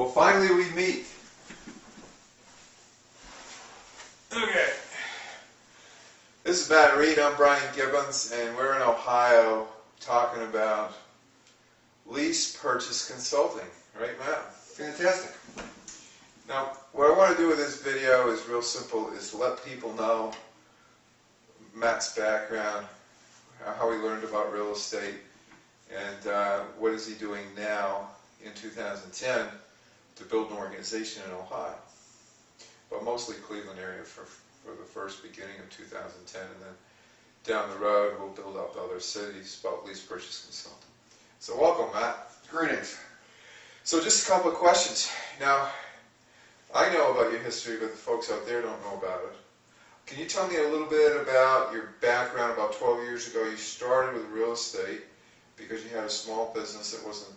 Well, finally we meet. Okay. This is Matt Reed. I'm Brian Gibbons, and we're in Ohio talking about lease purchase consulting. Right, Matt? Fantastic. Now, what I want to do with this video is real simple, is to let people know Matt's background, how he learned about real estate, and what is he doing now in 2010 to build an organization in Ohio. But mostly Cleveland area for the first beginning of 2010, and then down the road we'll build up other cities about lease purchase consulting. So welcome, Matt. Greetings. So just a couple of questions. Now, I know about your history, but the folks out there don't know about it. Can you tell me a little bit about your background? About 12 years ago, you started with real estate because you had a small business that wasn't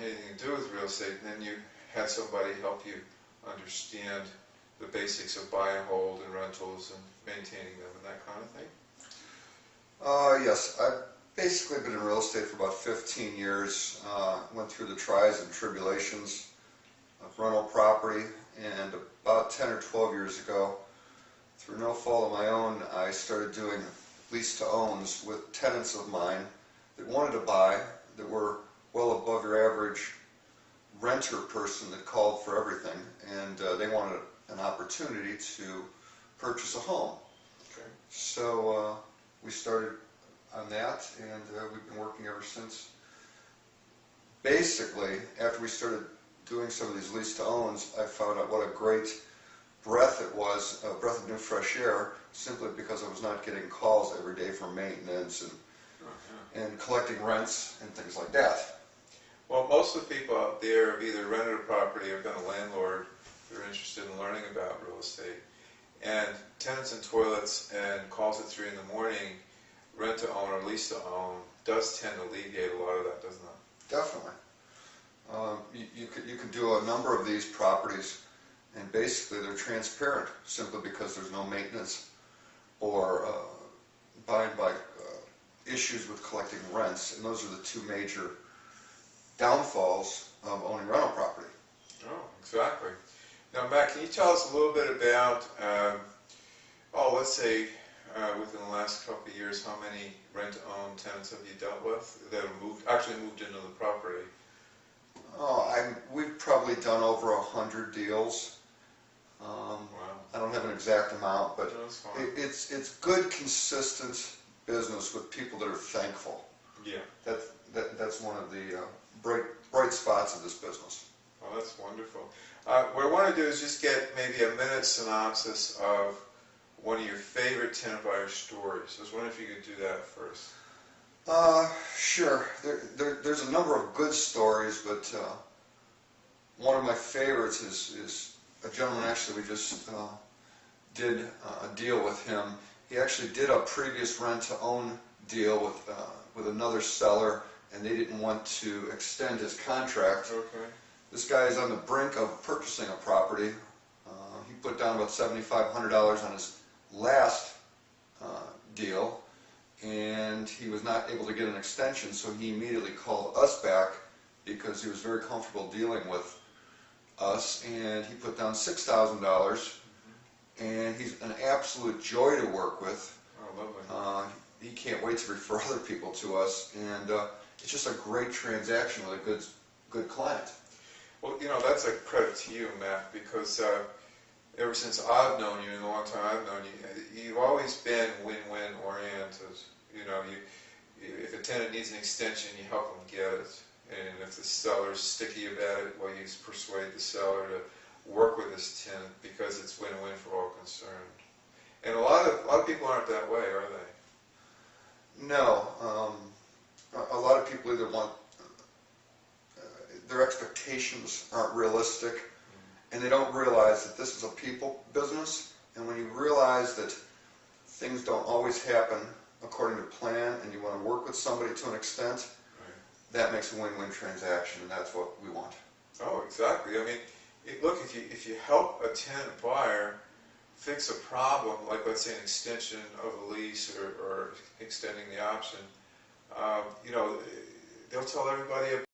anything to do with real estate, and then you had somebody help you understand the basics of buy and hold and rentals and maintaining them and that kind of thing? Yes, I've basically been in real estate for about 15 years. Went through the trials and tribulations of rental property, and about 10 or 12 years ago, through no fault of my own, I started doing lease-to-owns with tenants of mine that wanted to buy, that were well above your average renter person that called for everything, and they wanted an opportunity to purchase a home. Okay. So we started on that, and we've been working ever since. Basically, after we started doing some of these lease-to-owns, I found out what a great breath it was, a breath of new fresh air, simply because I was not getting calls every day for maintenance and collecting rents and things like that. Well, most of the people out there have either rented a property or been a landlord. They're interested in learning about real estate. And tenants and toilets and calls at 3 in the morning, rent to own or lease to own, does tend to alleviate a lot of that, doesn't it? Definitely. You could do a number of these properties, and basically they're transparent simply because there's no maintenance or by issues with collecting rents, and those are the two major downfalls of owning rental property. Oh, exactly. Now, Matt, can you tell us a little bit about, let's say within the last couple of years, how many rent-to-own tenants have you dealt with that have actually moved into the property? We've probably done over 100 deals. Wow. I don't have an exact amount, but No, that's fine. it's good, consistent business with people that are thankful. Yeah. That's one of the bright spots of this business. Well, that's wonderful. What I want to do is just get maybe a minute synopsis of one of your favorite tenant buyer stories. I was wondering if you could do that first. Sure. There's a number of good stories, but one of my favorites is a gentleman. Actually, we just did a deal with him. He actually did a previous rent-to-own deal with another seller, and they didn't want to extend his contract. Okay. This guy is on the brink of purchasing a property. He put down about $7,500 on his last deal, and he was not able to get an extension, so he immediately called us back because he was very comfortable dealing with us, and he put down $6,000, and he's an absolute joy to work with. Oh, lovely. He can't wait to refer other people to us, and it's just a great transaction with a good client. Well, that's a credit to you, Matt, because ever since I've known you, and the long time I've known you, you've always been win-win oriented. If a tenant needs an extension, you help them get it. And if the seller's sticky about it, well, you persuade the seller to work with this tenant because it's win-win for all concerned. And a lot of people aren't that way, are they? No. A lot of people either want their expectations aren't realistic, and they don't realize that this is a people business. And when you realize that things don't always happen according to plan, and you want to work with somebody to an extent, that makes a win-win transaction, and that's what we want. Oh, exactly. I mean, look, if you help a tenant buyer fix a problem, like let's say an extension of a lease or extending the option, they'll tell everybody